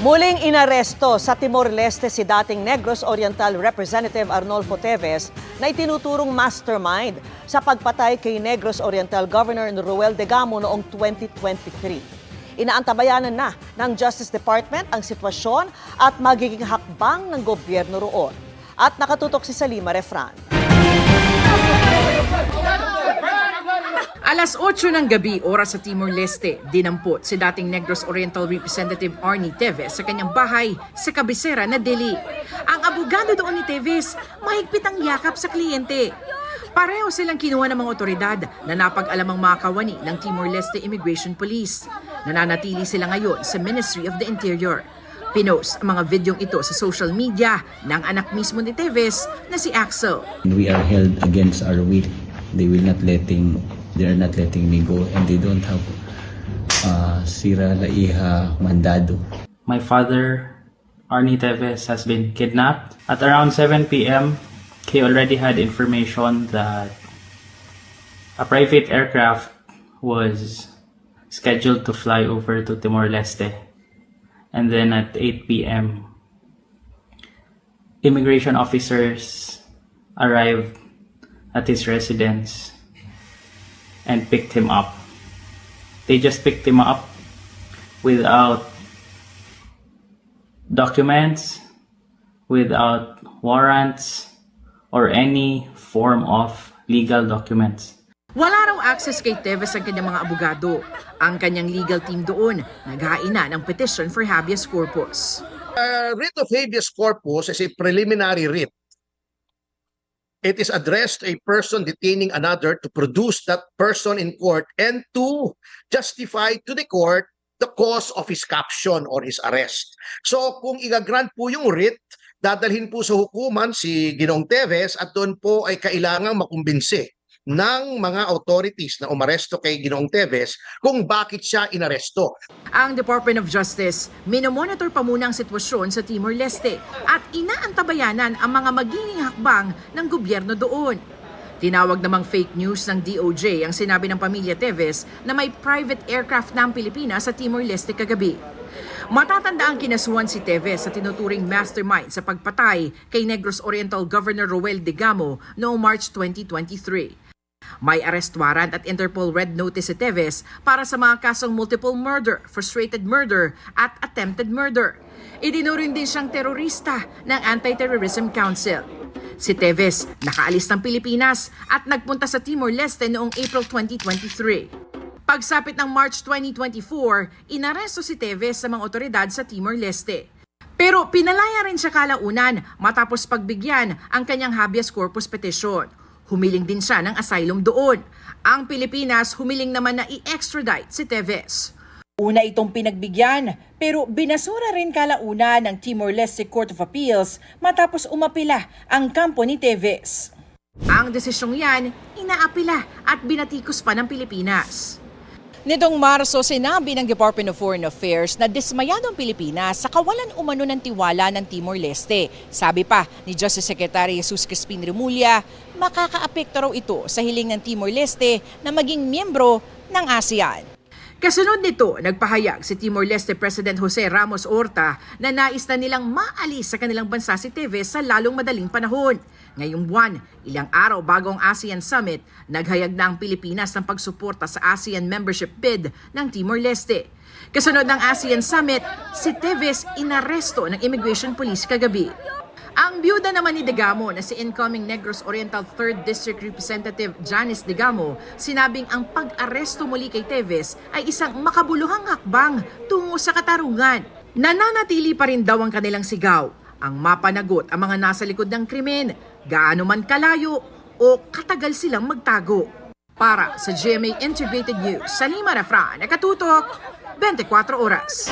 Muling inaresto sa Timor-Leste si dating Negros Oriental Representative Arnolfo Teves na itinuturong mastermind sa pagpatay kay Negros Oriental Governor Roel Degamo noong 2023. Inaantabayanan na ng Justice Department ang sitwasyon at magiging hakbang ng gobyerno roon. At nakatutok si Salima Refran. Alas 8 ng gabi, oras sa Timor-Leste, dinampot si dating Negros Oriental Representative Arnie Teves sa kanyang bahay sa kabisera na Dili. Ang abogado doon ni Teves, mahigpit ang yakap sa kliyente. Pareho silang kinuha ng mga otoridad na napag-alamang mga kawani ng Timor-Leste Immigration Police. Nananatili sila ngayon sa Ministry of the Interior. Pinost ang mga videong ito sa social media ng anak mismo ni Teves na si Axel. We are held against our will. They are not letting me go, and they don't have sira laiha mandado. My father, Arnie Teves, has been kidnapped. At around 7 p.m., he already had information that a private aircraft was scheduled to fly over to Timor-Leste. And then at 8 p.m., immigration officers arrived at his residence and picked him up. They just picked him up without documents, without warrants, or any form of legal documents. Wala raw access kay Teves ang kanyang mga abogado. Ang kanyang legal team doon, naghain na ng petition for habeas corpus. Writ of habeas corpus is a preliminary writ. It is addressed to a person detaining another to produce that person in court and to justify to the court the cause of his caption or his arrest. So kung igagrant po yung writ, dadalhin po sa hukuman si Ginoong Teves at doon po ay kailangang makumbinsi ng mga authorities na umaresto kay Ginoong Teves kung bakit siya inaresto. Ang Department of Justice, minomonitor pa muna ang sitwasyon sa Timor-Leste at inaantabayanan ang mga magiging hakbang ng gobyerno doon. Tinawag namang fake news ng DOJ ang sinabi ng pamilya Teves na may private aircraft ng Pilipinas sa Timor-Leste kagabi. Matatanda ang kinasuhan si Teves sa tinuturing mastermind sa pagpatay kay Negros Oriental Governor Roel Degamo noong March 2023. May arrest warrant at Interpol Red Notice si Teves para sa mga kasong multiple murder, frustrated murder at attempted murder. Idinuring din siyang terorista ng Anti-Terrorism Council. Si Teves nakaalis ng Pilipinas at nagpunta sa Timor-Leste noong April 2023. Pagsapit ng March 2024, inaresto si Teves sa mga otoridad sa Timor-Leste. Pero pinalaya rin siya kalaunan matapos pagbigyan ang kanyang habeas corpus petition. Humiling din siya ng asylum doon. Ang Pilipinas humiling naman na i-extradite si Teves. Una itong pinagbigyan pero binasura rin kalaunan ng Timor-Leste Court of Appeals matapos umapila ang kampo ni Teves. Ang desisyong yan, inaapila at binatikos pa ng Pilipinas. Nitong Marso, sinabi ng Department of Foreign Affairs na dismayado ang Pilipinas sa kawalan umano ng tiwala ng Timor-Leste. Sabi pa ni Justice Secretary Jesus Crispin Remulla, makakaapekto raw ito sa hiling ng Timor-Leste na maging miyembro ng ASEAN. Kasunod nito, nagpahayag si Timor-Leste President Jose Ramos Horta na nais na nilang maalis sa kanilang bansa si Teves sa lalong madaling panahon. Ngayong buwan, ilang araw bago ang ASEAN Summit, naghayag na ang Pilipinas ng pagsuporta sa ASEAN membership bid ng Timor-Leste. Kasunod ng ASEAN Summit, si Teves inaresto ng Immigration Police kagabi. Ang biyuda naman ni Degamo na si incoming Negros Oriental 3rd District Representative Janice Degamo, sinabing ang pag-aresto muli kay Teves ay isang makabuluhang hakbang tungo sa katarungan. Nananatili pa rin daw ang kanilang sigaw, ang mapanagot ang mga nasa likod ng krimen, gaano man kalayo o katagal silang magtago. Para sa GMA Integrated News, Salima Refran, nakatutok, 24 oras.